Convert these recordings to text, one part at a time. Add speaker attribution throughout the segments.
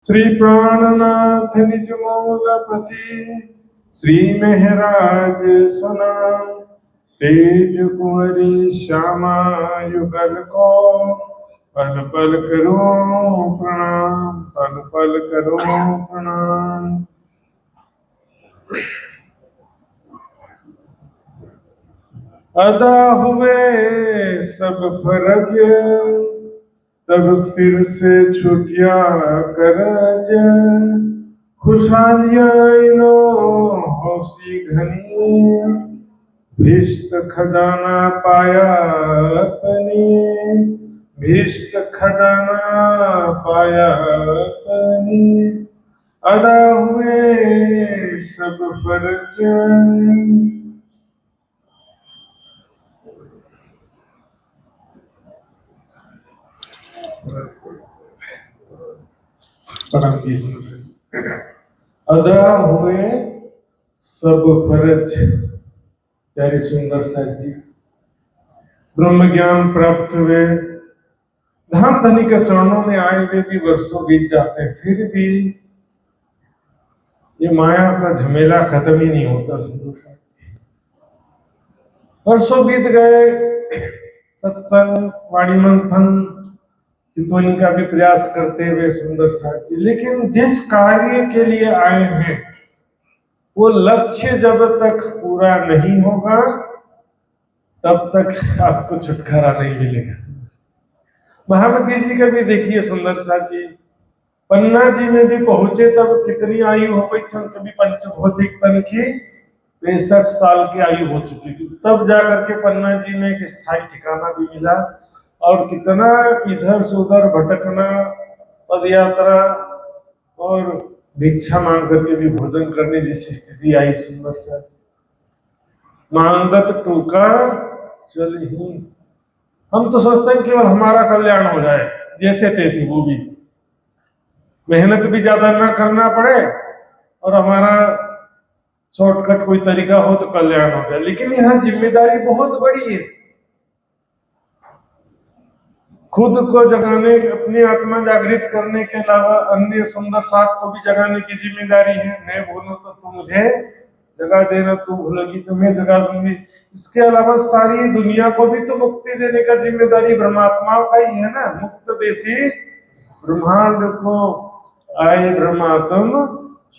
Speaker 1: श्री प्राणनाथ निज मूलपति श्री मेहराज सुनाम तेज कुंवरी श्यामा युगल को पल पल करो प्रणाम पल पल करो प्रणाम। अदा हुए सब फरज तब सिर से छुटिया करज खुशहालियाँ लो हौसी घनी भीष्ट खजाना पाया अपनी भीष्ट खजाना पाया अपनी अदा हुए सब फर्ज। अदा हुए सब फर्ज। प्यारी सुंदर साहिब जी ब्रह्म ज्ञान प्राप्त हुए धाम धनी के चरणों में आए हुए भी वर्षों बीत जाते हैं, फिर भी ये माया का झमेला खत्म ही नहीं होता। सुंदर साहिब जी वर्षों बीत गए, सत्संग वाणी मंथन चितवनी का भी प्रयास करते हुए सुंदर साहिब जी, लेकिन जिस कार्य के लिए आए हैं वो लक्ष्य जब तक पूरा नहीं होगा तब तक आपको छुटकारा नहीं मिलेगा। महामती जी का भी देखिए सुंदर साहिब जी पन्ना जी में भी पहुंचे तब कितनी आयु हो गई थी, कभी पंचभौतिक तन की 63 साल की आयु हो चुकी थी, तब जाकर के पन्ना जी में एक स्थायी ठिकाना भी मिला। और कितना इधर से उधर भटकना, पद यात्रा और भिक्षा मांग करके भी भोजन करने जैसी स्थिति आई। सुंदर से मांगत टूका चल ही, हम तो सोचते हैं केवल हमारा कल्याण हो जाए जैसे तैसे, वो भी मेहनत भी ज्यादा ना करना पड़े और हमारा शॉर्टकट कोई तरीका हो तो कल्याण हो जाए। लेकिन यहाँ जिम्मेदारी बहुत बड़ी है, खुद को जगाने, अपनी आत्मा जागृत करने के अलावा अन्य सुंदर साथ को भी जगाने की जिम्मेदारी है। मैं बोलूं तो तू मुझे जगा देना, तू भूलेगी तो मैं जगा दूंगी। इसके अलावा सारी दुनिया को भी तो मुक्ति देने का जिम्मेदारी ब्रह्मात्माओं का ही है ना। मुक्त देसी ब्रह्मांड को आए ब्रह्मात्म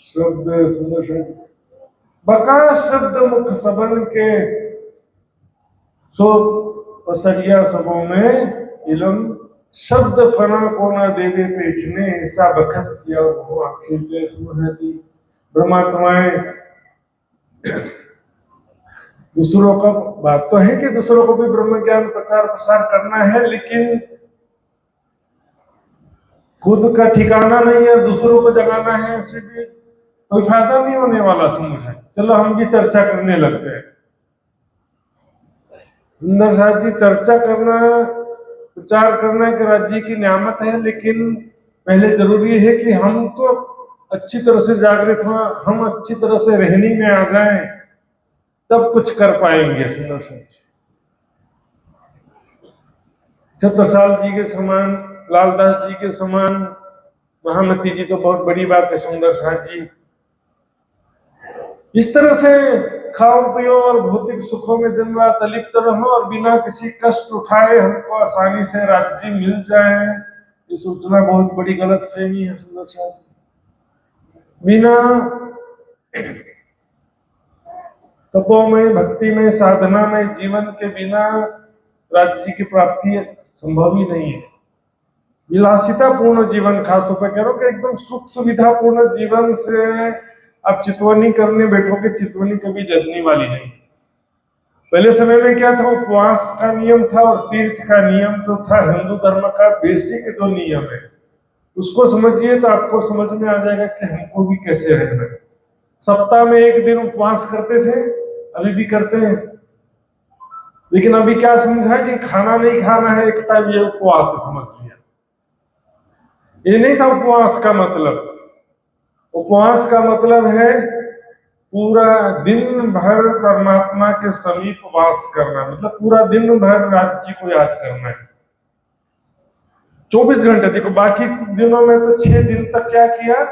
Speaker 1: शब्द सुंदर शब्द बका शब्द मुख सबन के सो पसरिया सबों में इलम शब्द फना को न देवे पेठने ऐसा बखत किया वो आखिर पे सुमहती। ब्रह्मात्माएं दूसरों का बात तो है कि दूसरों को भी ब्रह्म ज्ञान प्रचार प्रसार करना है, लेकिन खुद का ठिकाना नहीं है, दूसरों को जगाना है, उससे भी कोई फायदा नहीं होने वाला। समझे, चलो हम भी चर्चा करने लगते हैं। सुंदर साहब जी चर्चा करना, प्रचार करना एक राज्य की नियामत है, लेकिन पहले जरूरी है कि हम तो अच्छी तरह से जागृत हो, हम अच्छी तरह से रहनी में आ जाएं, तब कुछ कर पाएंगे। सुंदर साहब जी छत्रसाल जी के समान, लालदास जी के समान, महामती जी तो बहुत बड़ी बात है। सुंदर साहब जी इस तरह से खाओ पियो और भौतिक सुखों में दिन रात लिप्त रहो और बिना किसी कष्ट उठाए हमको आसानी से राज्य मिल जाए, ये सोचना बहुत बड़ी गलत फहमी है। सुंदर साहब बिना तपों में, भक्ति में, साधना में, जीवन के बिना राज्य की प्राप्ति संभव ही नहीं है। विलासिता पूर्ण जीवन, खासतौर पर कह रहा हूं कि एकदम सुख सुविधा पूर्ण जीवन से आप चितवनी करने बैठोगे, चितवनी कभी लगने वाली नहीं। पहले समय में क्या था, उपवास का नियम था और तीर्थ का नियम जो था, हिंदू धर्म का बेसिक जो नियम है उसको समझिए तो आपको समझ में आ जाएगा कि हमको भी कैसे रहना है। सप्ताह में एक दिन उपवास करते थे, अभी भी करते हैं, लेकिन अभी क्या समझा कि खाना नहीं खाना है एक टाइम, ये उपवास समझ लिया। ये नहीं था उपवास का मतलब। उपवास का मतलब है पूरा दिन भर परमात्मा के समीप वास करना, मतलब पूरा दिन भर राज्य को याद करना है। 24 घंटे। देखो बाकी दिनों में तो 6 दिन तक क्या किया,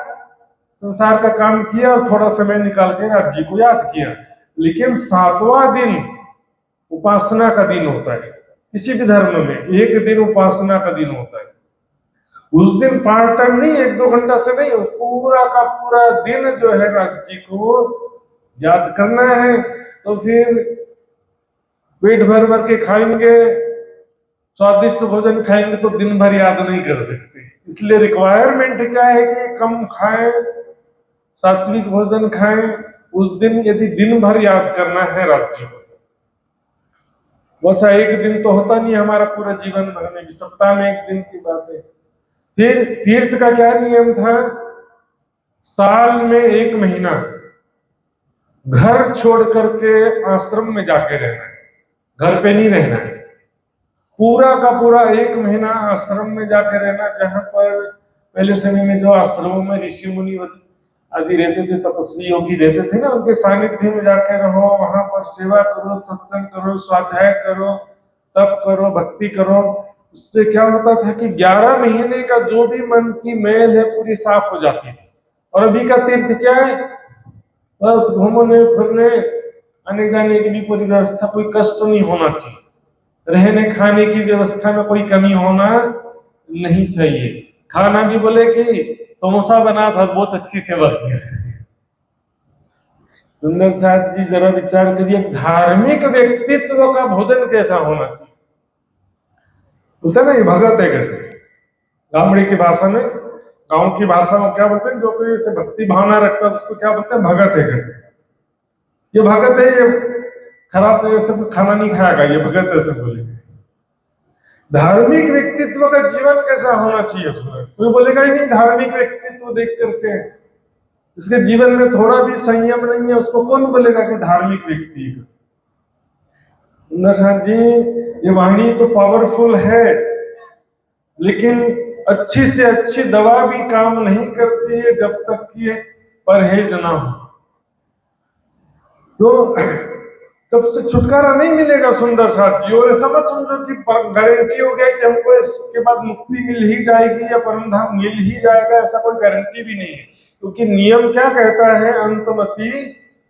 Speaker 1: संसार का काम किया और थोड़ा समय निकाल के राज्य जी को याद किया। लेकिन 7वां दिन उपासना का दिन होता है। किसी भी धर्म में एक दिन उपासना का दिन होता है। उस दिन पार्ट टाइम नहीं, 1-2 घंटा से नहीं, उस पूरा का पूरा दिन जो है राज्य जी को याद करना है। तो फिर पेट भर भर के खाएंगे, स्वादिष्ट भोजन खाएंगे तो दिन भर याद नहीं कर सकते। इसलिए रिक्वायरमेंट क्या है कि कम खाएं, सात्विक भोजन खाएं। उस दिन यदि दिन भर याद करना है राज्य को, वैसा एक दिन तो होता नहीं हमारा पूरा जीवन भर में भी, सप्ताह में एक दिन की बात है। फिर तीर्थ का क्या नियम था, साल में 1 महीना घर छोड़ करके आश्रम में जाके रहना है, घर पे नहीं रहना है। पूरा का पूरा 1 महीना आश्रम में जाके रहना, जहां पर पहले समय में जो आश्रमों में ऋषि मुनि आदि रहते थे, तपस्वी योगी रहते थे ना, उनके सानिध्य में जाके रहो, वहां पर सेवा करो, सत्संग करो, स्वाध्याय करो, तप करो, भक्ति करो। उससे क्या होता था कि 11 महीने का जो भी मन की मैल है पूरी साफ हो जाती थी। और अभी का तीर्थ क्या है, बस घूमने फिरने आने जाने की भी पूरी व्यवस्था, कोई कष्ट नहीं होना चाहिए, रहने खाने की व्यवस्था में कोई कमी होना नहीं चाहिए। खाना भी बोले कि समोसा बना था, बहुत अच्छी सेवा की। सुंदर साथ जी जरा विचार करिए, धार्मिक व्यक्तित्व का भोजन कैसा होना चाहिए। बोलते ना ये भगत है करके, गामड़ी की भाषा में, गांव की भाषा में क्या बोलते हैं, जो कोई ऐसे भक्ति भावना रखता है उसको क्या बोलते हैं, भगत है करके। ये भगत है, ये खराब सब खाना नहीं खाएगा, ये भगत है सब बोलेंगे। धार्मिक व्यक्तित्व का जीवन कैसा होना चाहिए उसमें, कोई बोलेगा ही नहीं धार्मिक व्यक्तित्व देख करके इसके जीवन में थोड़ा भी संयम नहीं है, उसको कौन बोलेगा कि धार्मिक व्यक्ति। नरसिंह जी, ये वाणी तो पावरफुल है, लेकिन अच्छी से अच्छी दवा भी काम नहीं करती है जब तक कि परहेज ना हो। तो तब से छुटकारा नहीं मिलेगा सुंदर साथ जी। और ऐसा मत समझो कि गारंटी हो गया कि हमको इसके बाद मुक्ति मिल ही जाएगी या परम धाम मिल ही जाएगा, ऐसा कोई गारंटी भी नहीं है। क्योंकि नियम क्या कहता है, अंतमति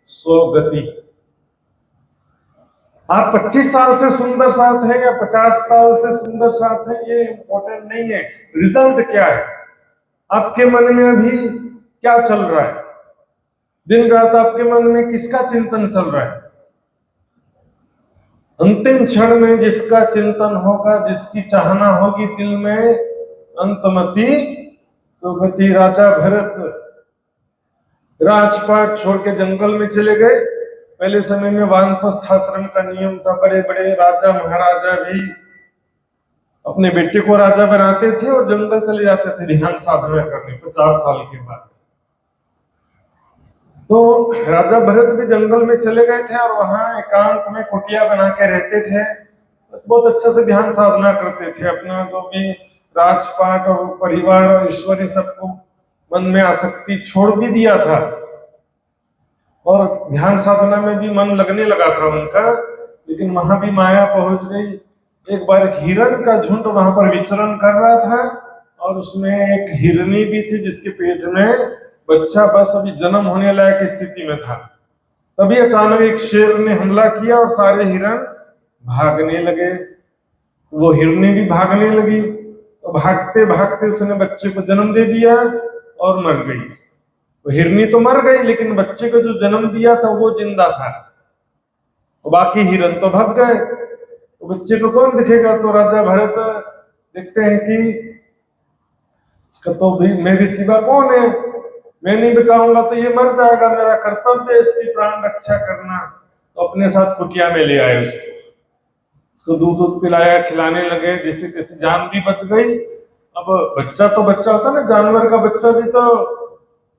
Speaker 1: स्वगति। आप 25 साल से सुंदर साथ है या 50 साल से सुंदर साथ है, ये इंपॉर्टेंट नहीं है। रिजल्ट क्या है, आपके मन में अभी क्या चल रहा है, दिन रात आपके मन में किसका चिंतन चल रहा है। अंतिम क्षण में जिसका चिंतन होगा, जिसकी चाहना होगी दिल में, अंतमति सुगति। राजा भरत राजपाट छोड़ के जंगल में चले गए। पहले समय में वानप्रस्थ आश्रम का नियम था, बड़े बड़े राजा महाराजा भी अपने बेटे को राजा बनाते थे और जंगल चले जाते थे ध्यान साधना करने 50 साल के बाद। तो राजा भरत भी जंगल में चले गए थे और वहां एकांत में कुटिया बना के रहते थे, बहुत अच्छे से ध्यान साधना करते थे। अपना जो भी राजपाट और परिवार और ईश्वरी सबको मन में आसक्ति छोड़ भी दिया था और ध्यान साधना में भी मन लगने लगा था उनका। लेकिन वहां भी माया पहुंच गई। एक बार हिरण का झुंड वहां पर विचरण कर रहा था और उसमें एक हिरनी भी थी जिसके पेट में बच्चा बस अभी जन्म होने लायक स्थिति में था। तभी अचानक एक शेर ने हमला किया और सारे हिरण भागने लगे। वो हिरनी भी भागने लगी, तो भागते भागते उसने बच्चे को जन्म दे दिया और मर गई। तो हिरनी तो मर गई, लेकिन बच्चे को जो जन्म दिया था वो जिंदा था, तो बाकी हिरण तो भाग गए। तो बच्चे को कौन दिखेगा, तो राजा भरत देखते हैं कि इसका तो भी मेरे सिवा कौन है, मैं नहीं बचाऊंगा तो ये मर जाएगा, मेरा कर्तव्य है इसकी प्राण रक्षा करना। तो अपने साथ कुटिया में ले आए उसको दूध दूध पिलाया, खिलाने लगे, जैसे तैसे जान भी बच गई। अब बच्चा तो बच्चा होता ना, जानवर का बच्चा भी तो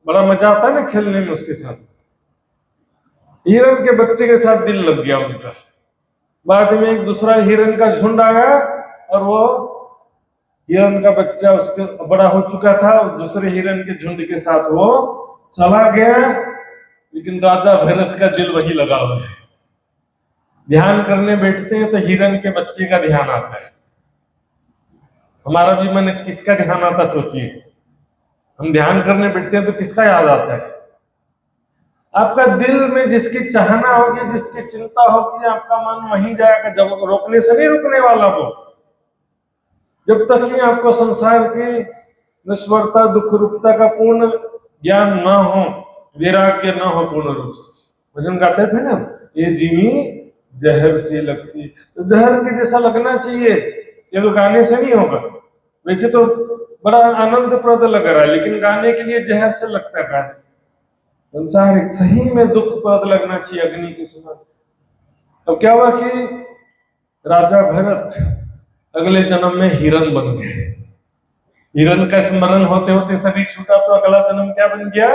Speaker 1: बड़ा मजा आता है ना खेलने में उसके साथ। हिरण के बच्चे के साथ दिल लग गया उनका। बाद में एक दूसरा हिरण का झुंड आया और वो हिरण का बच्चा उसके बड़ा हो चुका था, उस दूसरे हिरण के झुंड के साथ वो चला गया। लेकिन राजा भरत का दिल वही लगा हुआ है। ध्यान करने बैठते हैं तो हिरण के बच्चे का ध्यान आता है। हमारा भी मन किसका ध्यान आता सोचिए। हम ध्यान करने बैठते हैं तो किसका याद आता है? आपका दिल में जिसकी चाहना होगी, जिसकी चिंता होगी, आपका मन वहीं जाएगा। जब रोकने से नहीं रुकने वाला वो। जब तक ही आपको संसार की नश्वरता, दुख रूपता का पूर्ण ज्ञान न हो, वैराग्य न हो पूर्ण रूप से। भजन गाते थे ना, ये जीवी जहर से लगती, तो जहर के जैसा लगना चाहिए। ये तो गाने से नहीं होगा। वैसे तो बड़ा आनंदप्रद लग रहा है, लेकिन गाने के लिए जहर से लगता है गाने। संसार सही में दुखप्रद लगना चाहिए अग्नि के समान। अब क्या हुआ कि राजा भरत अगले जन्म में हिरण बन गए। हिरण का स्मरण होते होते शरीर छूटा तो अगला जन्म क्या बन गया?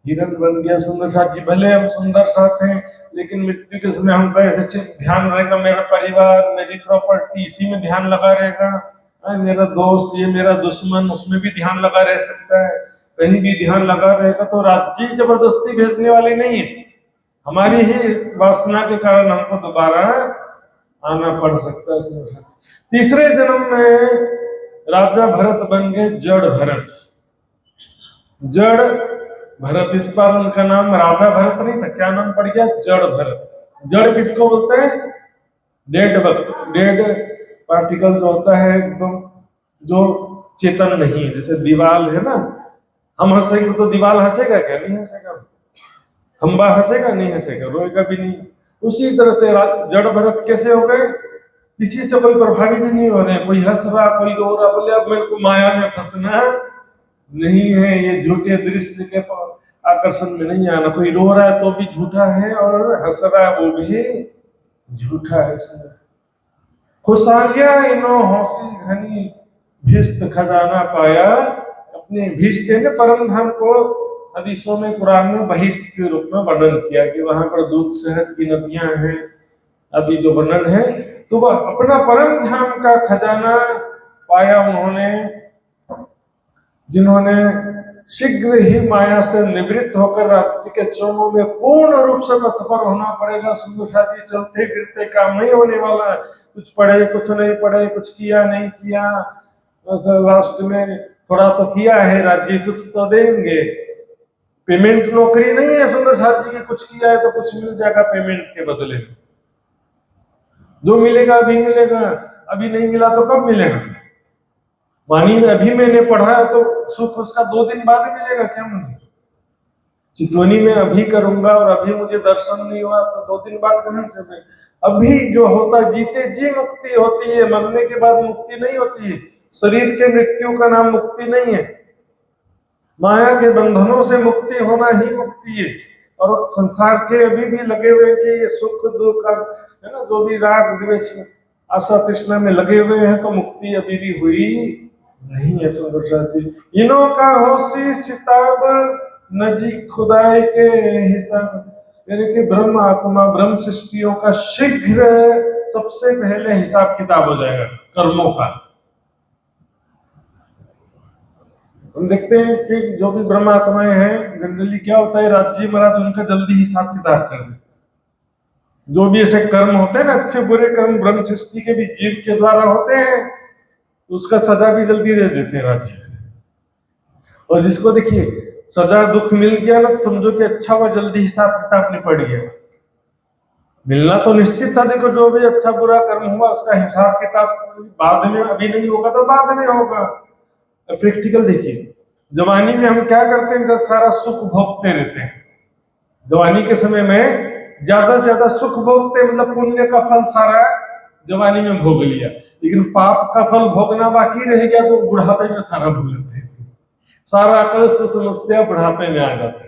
Speaker 1: हिरण बन गया। सुंदर साथ जी, भले हम सुंदर साथ हैं, लेकिन मृत्यु के समय हमको ऐसे ध्यान रहेगा, मेरा परिवार, मेरी प्रॉपर्टी, इसी में ध्यान लगा रहेगा। मेरा दोस्त, ये मेरा दुश्मन, उसमें भी ध्यान लगा रह सकता है। कहीं भी ध्यान लगा रहेगा तो राज्य जबरदस्ती भेजने वाले नहीं है। हमारी ही वासना के कारण हमको दोबारा आना पड़ सकता है। तीसरे जन्म में राजा भरत बन गए जड़ भरत। जड़ भरत, इस बार उनका नाम राजा भरत नहीं था, क्या नाम पड़ गया? जड़ भरत। जड़ किसको बोलते हैं? डेड पार्टिकल जो होता है एकदम, जो चेतन नहीं है। जैसे दीवाल है ना, हम हंसेंगे तो दीवाल हंसेगा क्या? नहीं हंसेगा। खंबा हंसेगा? नहीं हंसेगा, रोएगा भी नहीं। उसी तरह से जड़ भरत कैसे हो गए? किसी से कोई प्रभावित नहीं हो रहे। कोई हंस रहा, कोई रो रहा, बोले अब मेरे को माया में फंसना नहीं है, ये झूठे दृश्य के आकर्षण में नहीं आना। कोई रो रहा है तो भी झूठा है, और हंस रहा है वो भी झूठा है। खुशहालियां इनो हौसी घनी, भीष्ट खजाना पाया। अपने भीष्ट ने परम धाम को हदीसों में, कुरान में बहिष्ठ के रूप में वर्णन किया कि वहां पर दूध शहद की नदियां हैं। अभी जो वर्णन है, तो वह अपना परम धाम का खजाना पाया उन्होंने, जिन्होंने शीघ्र ही माया से निवृत्त होकर राज्य के चरणों में पूर्ण रूप से तत्पर होना पड़ेगा। सुंदर चलते फिरते काम नहीं होने वाला। कुछ पढ़े, कुछ नहीं पढ़े, कुछ किया नहीं किया, लास्ट में थोड़ा तो किया है, राज्य कुछ तो देंगे। पेमेंट नौकरी नहीं है सुंदर साथ जी की, कुछ किया है तो कुछ मिल जाएगा पेमेंट के बदले। जो मिलेगा अभी मिलेगा, अभी नहीं मिला तो कब मिलेगा? वाणी में अभी मैंने पढ़ा तो सुख उसका 2 दिन बाद मिलेगा क्या मुझे? चितवनी में अभी करूंगा और अभी मुझे दर्शन नहीं हुआ तो 2 दिन बाद कहां से मैं? अभी जो होता, जीते जी मुक्ति होती है, मरने के बाद मुक्ति नहीं होती है। शरीर के मृत्यु का नाम मुक्ति नहीं है। माया के बंधनों से मुक्ति होना ही मुक्ति है। और संसार के अभी भी लगे हुए कि ये सुख दुख का है ना, जो भी राग द्वेष आशा तृष्णा में लगे हुए हैं, तो मुक्ति अभी भी हुई नहीं है। सुंदर जी, इनों का होशी सिताब नजी खुदाई के हिसाब, यानी कि ब्रह्म आत्मा, ब्रह्म सृष्टियों का शीघ्र सबसे पहले हिसाब किताब हो जाएगा कर्मों का। हम देखते हैं कि जो भी ब्रह्म आत्माएं हैं, जनरली क्या होता है, राज्य महाराज उनका जल्दी हिसाब किताब कर देते। जो भी ऐसे कर्म होते हैं ना, अच्छे बुरे कर्म ब्रह्म सृष्टि के भी जीव के द्वारा होते हैं, तो उसका सजा भी जल्दी दे देते हैं राज्य। और जिसको देखिए सजा दुख मिल गया ना, तो समझो कि अच्छा हुआ, जल्दी हिसाब किताब निपट गया। मिलना तो निश्चित था। देखो, जो भी अच्छा बुरा कर्म हुआ उसका हिसाब किताब बाद में, अभी नहीं होगा तो बाद में होगा। प्रैक्टिकल देखिए, जवानी में हम क्या करते हैं, जब सारा सुख भोगते रहते हैं। जवानी के समय में ज्यादा से ज्यादा सुख भोगते, मतलब पुण्य का फल सारा जवानी में भोग लिया, लेकिन पाप का फल भोगना बाकी रह गया तो बुढ़ापे में सारा भूल लेते हैं। सारा कष्ट समस्या बुढ़ापे में आ जाता है।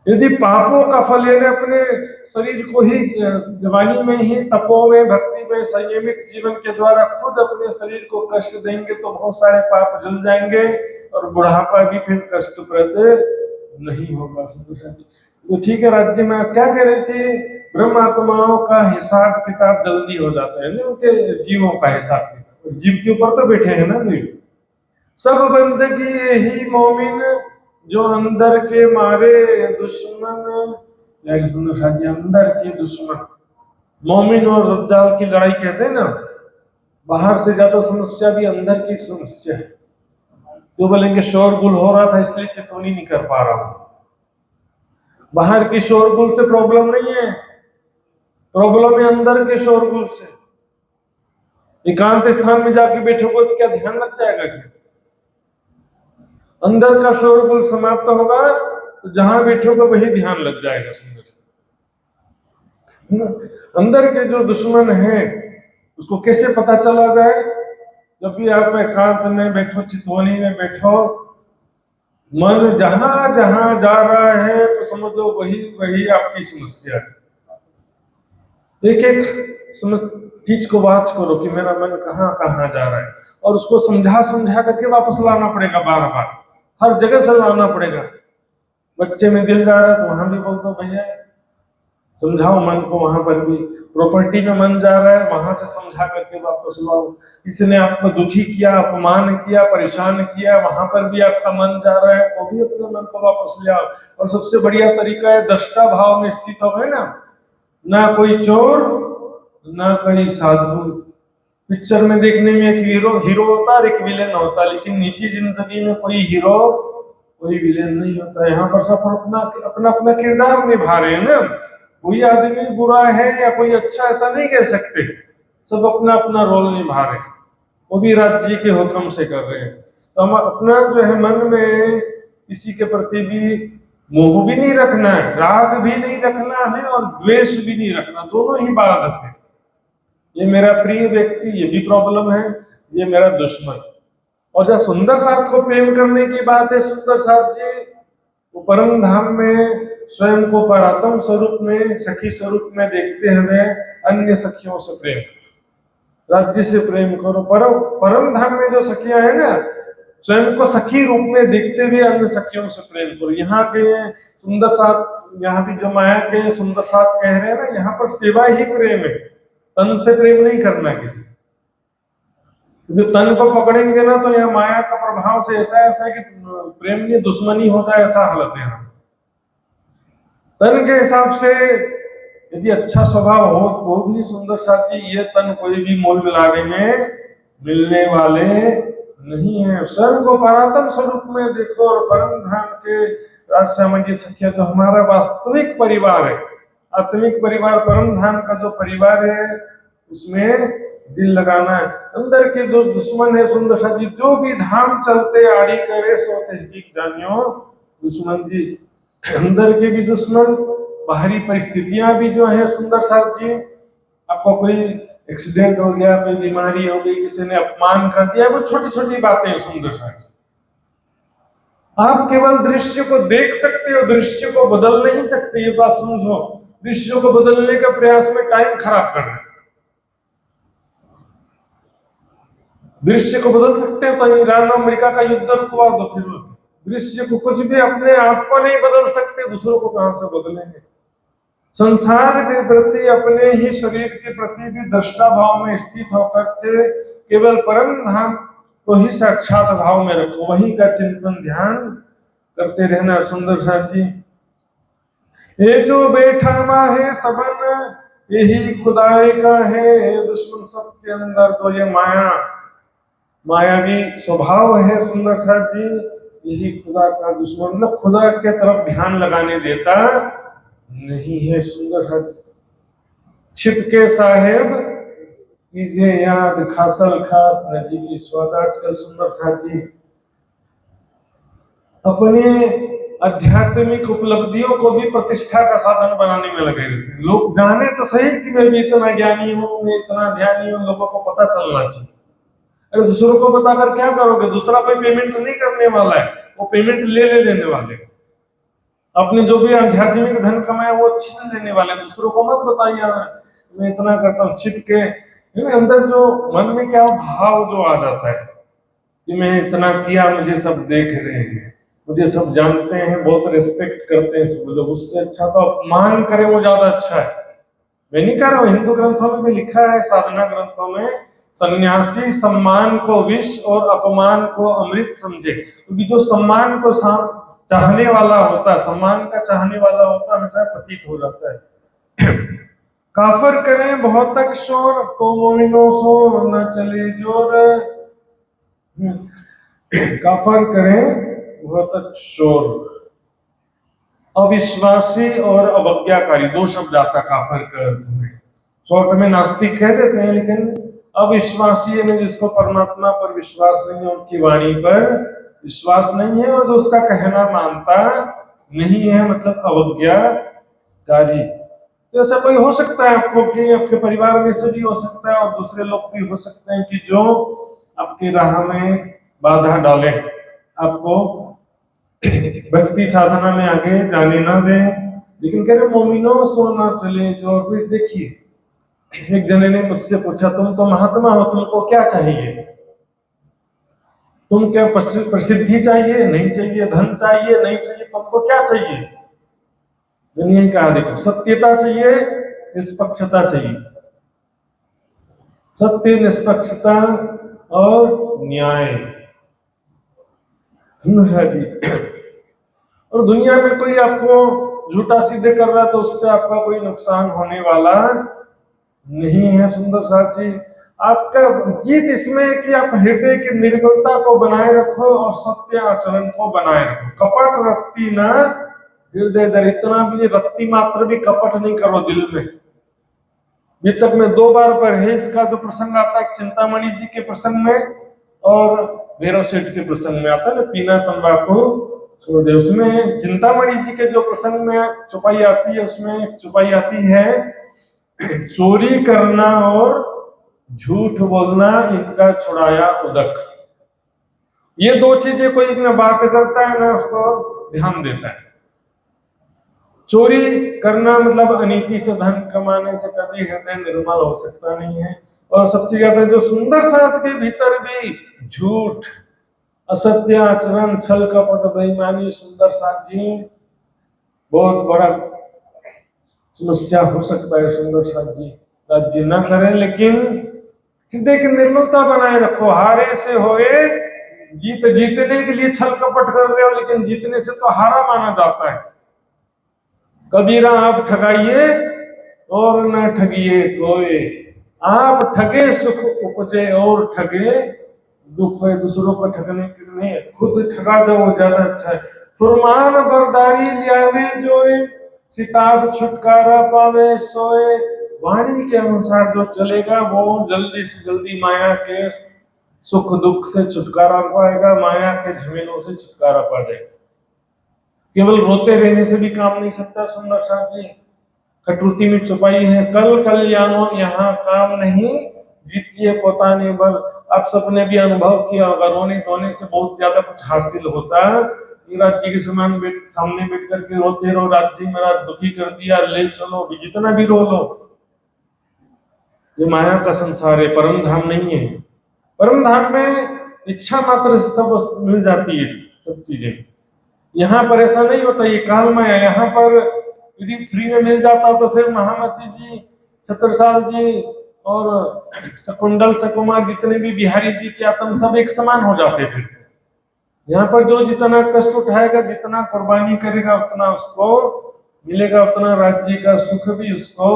Speaker 1: यदि पापों का फल, यानी अपने शरीर को ही जवानी में ही तपो में, भक्ति में, संयमित जीवन के द्वारा खुद अपने शरीर को कष्ट देंगे तो बहुत सारे पाप जल जाएंगे और बुढ़ापा भी फिर कष्टप्रद नहीं होगा। तो ठीक है, राज्य में आप क्या कह रहे थे? ब्रह्म आत्माओं का हिसाब किताब जल्दी हो जाता है ना, उनके जीवों का हिसाब किताब। जीव के ऊपर तो बैठे हैं ना भी। सब बंदगी यही मोमिन जो अंदर के मारे दुश्मन, अंदर के दुश्मन। मोमिन और दज्जाल की लड़ाई कहते हैं ना, बाहर से ज्यादा समस्या भी अंदर की समस्या है। जो बोलेंगे शोरगुल हो रहा था इसलिए चितवनी नहीं कर पा रहा हूं, बाहर की शोरगुल से प्रॉब्लम नहीं है, प्रॉब्लम है अंदर के शोरगुल से। एकांत स्थान में जाके बैठोगे तो क्या ध्यान लग जाएगा? क्या अंदर का शोरगुल समाप्त होगा तो जहां बैठोगे वही ध्यान लग जाएगा। सुंदर अंदर के जो दुश्मन है उसको कैसे पता चला जाए? जब भी आप एकांत में बैठो, चितवनी में बैठो, मन जहां जहां जा रहा है तो समझ लो वही वही आपकी समस्या है। एक एक चीज को वाच करो कि मेरा मन कहाँ कहाँ जा रहा है, और उसको समझा समझा करके वापस लाना पड़ेगा, बार बार हर जगह से लाना पड़ेगा। बच्चे में दिल जा रहा है तो वहां भी बोल दो भैया समझाओ मन को, वहां पर भी प्रॉपर्टी में मन जा रहा है वहां से समझा करके वापस लाओ। किसी ने आपको दुखी किया, अपमान किया, परेशान किया, वहां पर भी आपका मन जा रहा है तो भी अपने मन को वापस ले आओ। और सबसे बढ़िया तरीका है दृष्टा भाव में स्थित हो गए ना कोई चोर ना कोई साधु। पिक्चर में देखने में एक हीरो होता है, एक विलेन होता है, लेकिन निजी जिंदगी में कोई हीरो कोई विलेन नहीं होता। यहाँ पर सब अपना अपना अपना किरदार निभा रहे हैं ना। कोई आदमी बुरा है या कोई अच्छा ऐसा नहीं कह सकते, सब अपना अपना रोल निभा रहे हैं, वो भी राज्य के हुक्म से कर रहे हैं। तो हम अपना जो है मन में किसी के प्रति भी मोह भी नहीं रखना है, राग भी नहीं रखना है और द्वेष भी नहीं रखना, दोनों ही बाधक है। ये मेरा प्रिय व्यक्ति ये भी प्रॉब्लम है, ये मेरा दुश्मन। और जब सुंदर साथ को प्रेम करने की बात है, सुंदर साथ जी वो परम धाम में स्वयं को परात्म स्वरूप में सखी स्वरूप में देखते हुए अन्य सखियों से प्रेम, राज्य से प्रेम करो। परम धाम में जो सखियां है ना, स्वयं को सखी रूप में देखते हुए अन्य सखियों से प्रेम करो। यहाँ के सुंदर साथ, यहाँ भी जो माया के सुंदर साथ कह रहे हैं ना, यहाँ पर सेवा ही प्रेम है, तन से प्रेम नहीं करना किसी। क्योंकि तन को पकड़ेंगे ना तो यहाँ माया का प्रभाव से ऐसा है कि प्रेम में दुश्मनी होता है, ऐसा हालत है यहाँ। तन के हिसाब से यदि अच्छा स्वभाव हो तो भी सुंदर साथी, ये तन कोई भी मोल मिलावे में मिलने वाले नहीं है। स्वयं को परात्म स्वरूप में देखो और परम धाम के राजसामंजी सखिया जो हमारा वास्तविक परिवार है, आत्मिक परिवार, परम धाम का जो परिवार है उसमें दिल लगाना है। अंदर के जो दुश्मन है सुंदर साथी, जो भी धाम चलते आड़ी करे सोते ही जानियो दुश्मन जी। अंदर के भी दुश्मन, बाहरी परिस्थितियां भी जो है सुंदर साथ जी, आपको कोई एक्सीडेंट हो गया, कोई बीमारी हो गई, किसी ने अपमान कर दिया, वो छोटी छोटी बातें हैं सुंदर साथ। आप केवल दृश्य को देख सकते हो, दृश्य को बदल नहीं सकते, ये बात समझो। दृश्य को बदलने का प्रयास में टाइम खराब कर रहे हैं। दृश्य को बदल सकते हैं तो ईरान अमेरिका का युद्ध रुकवा दो, फिर दृश्य को कुछ भी अपने आप को नहीं बदल सकते, दूसरों को कहां से बदलेंगे? संसार के प्रति, अपने ही शरीर के प्रति भी दृष्टा भाव में स्थित होकर के केवल परम धाम को ही साक्षात भाव में रखो, वही का चिंतन ध्यान करते रहना। सुंदर साथ जी, ये जो बैठा है सबन यही खुदाई का है, दुश्मन सबके अंदर तो ये मायावी स्वभाव है सुंदर साथ जी, यही खुदा का दुश्मन, मतलब खुदा के तरफ ध्यान लगाने देता नहीं है। सुंदर साथ छिपके साहेब कीजिए याद, खासल खास नदी की स्वाद। आजकल सुंदर साथ जी अपने आध्यात्मिक उपलब्धियों को भी प्रतिष्ठा का साधन बनाने में लगे रहते हैं। लोग जाने तो सही कि मैं भी इतना ज्ञानी हूँ, मैं इतना ध्यानी हूँ, लोगों को पता चलना चाहिए। अरे दूसरों को बताकर क्या करोगे? दूसरा कोई पेमेंट नहीं करने वाला है, वो पेमेंट ले लेने वाले। अपने जो भी आध्यात्मिक धन कमाए वो छीन लेने वाले। दूसरों को मत बताइए मैं इतना करता हूँ, छिप के। अंदर जो मन में क्या भाव जो आ जाता है कि मैं इतना किया, मुझे सब देख रहे हैं, मुझे सब जानते हैं, बहुत रिस्पेक्ट करते हैं सब लोग, उससे अच्छा तो अपमान करें वो ज्यादा अच्छा है। मैं नहीं कह रहा हूँ, हिंदू ग्रंथों में भी लिखा है, साधना ग्रंथों में, सन्यासी सम्मान को विष और अपमान को अमृत समझे। क्योंकि जो सम्मान को चाहने वाला होता है, सम्मान का चाहने वाला होता है, हमेशा पतित हो जाता है। काफर करें बहुत तक शोर तो मोमिनो सो न चले जोर। काफर करें बहुत तक शोर। अविश्वासी और अवज्ञाकारी दो शब्द आता काफर के अर्थ में। शॉर्ट में नास्तिक कह देते हैं, लेकिन अविश्वासी है जिसको परमात्मा पर विश्वास नहीं है, उनकी वाणी पर विश्वास नहीं है और जो उसका कहना मानता नहीं है, मतलब अवज्ञाकारी। तो ऐसा कोई हो सकता है आपको कि आपके परिवार में से भी हो सकता है और दूसरे लोग भी हो सकते हैं कि जो आपकी राह में बाधा डाले, आपको भक्ति साधना में आगे जाने ना दे। लेकिन कह रहे मोमिनो सोना चले जो। भी देखिए, एक जने ने मुझसे पूछा, तुम तो महात्मा हो, तुमको क्या चाहिए? तुम क्या प्रसिद्धि चाहिए? नहीं चाहिए। धन चाहिए? नहीं चाहिए। तुमको क्या चाहिए? दुनिया ही कहा, देखो सत्यता चाहिए, निष्पक्षता चाहिए। सत्य, निष्पक्षता और न्याय, और दुनिया में कोई आपको झूठा सीधे कर रहा है तो उससे आपका कोई नुकसान होने वाला नहीं है। सुंदर साथ जी, आपका जीत इसमें है कि आप हृदय की निर्मलता को बनाए रखो और सत्य आचरण को बनाए रखो। कपट रत्ती ना हृदय दर, इतना भी रत्ती मात्र भी कपट नहीं करो दिल में। ये तक में 2 बार परहेज का जो प्रसंग आता है, चिंतामणि जी के प्रसंग में और भैरव सेठ के प्रसंग में आता है ना, पीना तंबाकू छोड़ दे। उसमें चिंतामणि जी के जो प्रसंग में चौपाई आती है, उसमें चौपाई आती है, चोरी करना और झूठ बोलना इनका छुड़ाया उदक। ये 2 चीजें कोई ना बात करता है ना उसको ध्यान देता है। चोरी करना मतलब अनीति से धन कमाने से कभी हृदय निर्मल हो सकता नहीं है। और सबसे ज्यादा जो सुंदर साथ के भीतर भी झूठ, असत्य आचरण, छल कपट, बेईमानी, सुंदर साथ जी बहुत बड़ा समस्या हो सकता है। सुंदर साथ जी राज्य न करें, लेकिन हृदय की निर्मलता बनाए रखो। हारे से होए जीत, जीतने के लिए छल कपट कर रहे हो, लेकिन जीतने से तो हारा माना जाता है। कबीरा आप ठगाइए और न ठगिए कोई, आप ठगे सुख उपजे और ठगे दुख है। दूसरों को ठगने के लिए खुद ठगा जाओ, ज्यादा अच्छा है। फुरमान बरदारी लियावे जोए, सिताब छुटकारा पावे सोए। वाणी के अनुसार जो चलेगा वो जल्दी से जल्दी माया के सुख दुख से छुटकारा पाएगा, माया के झमेलों से छुटकारा पा जाएगा। केवल रोते रहने से भी काम नहीं सकता। सुंदर साहब जी कटुति में छुपाई है, कल कल्याणों यहाँ काम नहीं, जीतिए पोताने बल। आप सबने भी अनुभव किया होगा, रोने धोने से बहुत ज्यादा कुछ हासिल होता है। राज्य के समान सामने बैठ करके रोते रहो, राज्य मेरा दुखी कर दिया, ले चलो, जितना भी रो लो। ये माया का संसार है, परम धाम नहीं है। परम धाम में इच्छा मात्र से सब मिल जाती है, सब चीजें। यहाँ पर ऐसा नहीं होता, ये काल माया। यहाँ पर यदि फ्री में मिल जाता तो फिर महामती जी, छत्रसाल जी और सकुंडल सकुमार, जितने भी बिहारी जी के आत्म सब एक समान हो जाते। फिर यहाँ पर जो जितना कष्ट उठाएगा, जितना कुर्बानी करेगा, उतना उसको मिलेगा, उतना राज्य का सुख भी उसको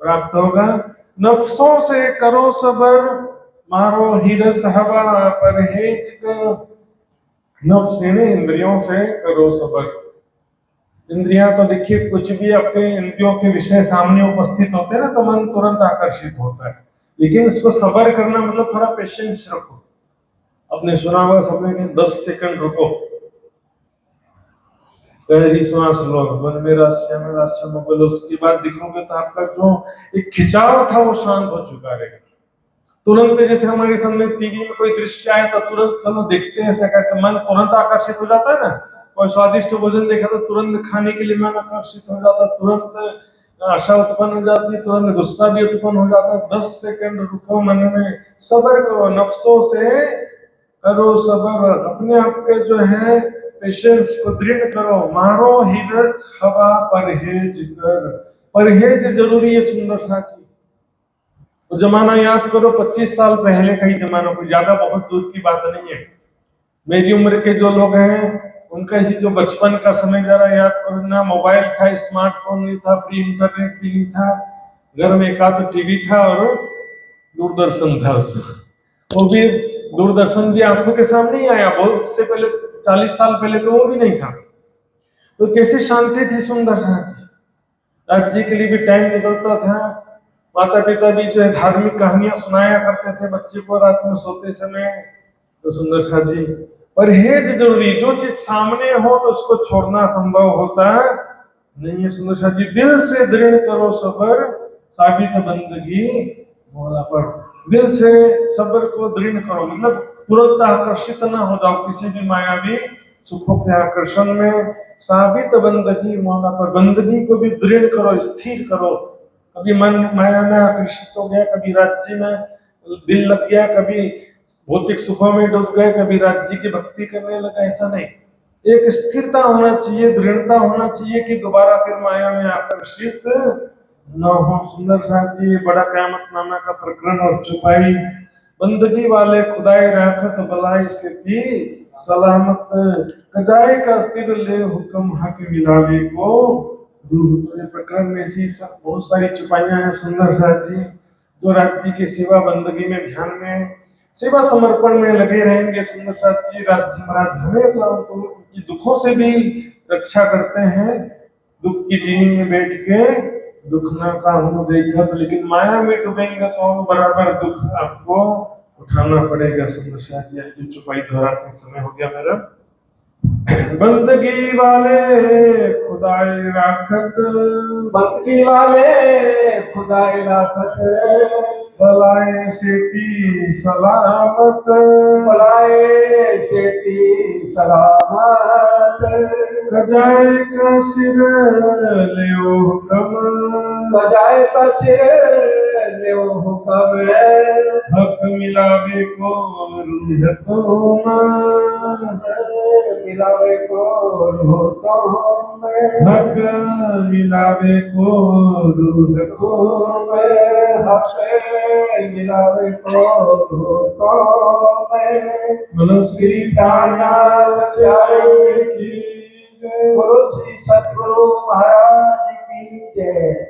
Speaker 1: प्राप्त होगा। नफ्सों से करो सबर, मारो हिरस हवा परहेज कर। नफ्स यानी इंद्रियों से करो सबर। इंद्रियां तो देखिए, कुछ भी अपने इंद्रियों के विषय सामने उपस्थित होते हैं ना तो मन तुरंत आकर्षित होता है, लेकिन इसको सबर करना मतलब थोड़ा पेशेंस रखो। अपने सुना हुआ सबने 10 सेकंड रुको, गहरी सांस लो, मन में रहस्य में बोलो, उसके बाद दिखोगे तो आपका जो एक खिंचाव था वो शांत हो चुका रहेगा। तुरंत जैसे हमारे सामने टीवी में कोई दृश्य आए तो तुरंत चलो देखते हैं, ऐसा करके मन तुरंत आकर्षित हो जाता है ना। कोई स्वादिष्ट भोजन देखा तो तुरंत खाने के लिए मन आकर्षित हो जाता है, तुरंत आशा उत्पन्न हो जाती है, तुरंत गुस्सा भी उत्पन्न हो जाता है। 10 सेकंड रुको, मन में सबर करो, नफ्सों से करो सबर, अपने आप के जो है पेशेंस को दृढ़ करो। मारो हिरस हवा परहेज कर, परहेज जरूरी है। सुंदर साची तो जमाना याद करो, 25 साल पहले का ही जमाना, कोई ज्यादा बहुत दूर की बात नहीं है। मेरी उम्र के जो लोग हैं उनका ही जो बचपन का समय जरा याद करो ना। मोबाइल था, स्मार्टफोन नहीं था, फ्री इंटरनेट भी नहीं था, घर में एक आध टीवी था और दूरदर्शन था उसमें, वो भी दूरदर्शन भी आंखों के सामने ही आया, बहुत से पहले 40 साल पहले तो वो भी नहीं था। तो कैसे शांति थी सुंदर सा जी, राज जी के लिए भी टाइम निकलता था। माता पिता भी जो है धार्मिक कहानियां सुनाया करते थे बच्चे को रात में सोते समय। तो सुंदर सा जी परहेज जरूरी, जो चीज सामने हो तो उसको छोड़ना संभव होता नहीं है। सुंदर सा जी दिल से दृढ़ करो सबर, साबित बंदगी मौला पर। दिल से सबर को दृढ़ करो, मतलब तुरंत आकर्षित ना हो जाओ किसी भी मायावी सुखों के आकर्षण में। साबित बंदगी मौला पर, बंदगी को भी दृढ़ करो, स्थिर करो। कभी मन माया में आकर्षित हो गया, कभी राज्य में दिल लग गया, कभी भौतिक सुखों में डूब गए, कभी राज्य की भक्ति करने लगा, ऐसा नहीं। एक स्थिरता होना चाहिए, दृढ़ता होना चाहिए कि दोबारा फिर माया में आकर्षित न हो। सुंदर साहब जी बड़ा कयामत नामा का प्रकरण और छुपाई, बंदगी वाले खुदाई राखत बलाई से थी सलामत, कजाए का सिर ले हुक्म हक मिलावे को रूह। तो ये प्रकरण में ऐसी बहुत सारी छुपाइयां हैं सुंदर साहब जी। जो राज्य की सेवा बंदगी में ध्यान में सेवा समर्पण में लगे रहेंगे सुंदर साहब जी, राज्य महाराज हमेशा उनकी दुखों से भी रक्षा करते हैं। दुख की जीनी में बैठ के दुख ना का हूं देखा, तो लेकिन माया में डूबेंगे तो बराबर दुख आपको उठाना पड़ेगा। सुंदर साहब जी जो चुपाई दोहराते समय हो गया मेरा। बंदगी वाले खुदाई राखत,
Speaker 2: बंदगी वाले खुदाई राखत,
Speaker 1: बलाए सेती सलामत,
Speaker 2: बलाए सेती सलामत,
Speaker 1: कजाए का सिर ले हुक्म,
Speaker 2: बजाए का सिर ले हुक्म,
Speaker 1: हक मिलावे को रूह तुम,
Speaker 2: मिलावे को रूह तुम,
Speaker 1: हक मिलावे को रूह तुम,
Speaker 2: हक मिलावे को रूह तुम।
Speaker 1: मनुष्य
Speaker 2: प्राणा बचाए
Speaker 1: की
Speaker 2: गुरु श्री सतगुरु महाराज की जय।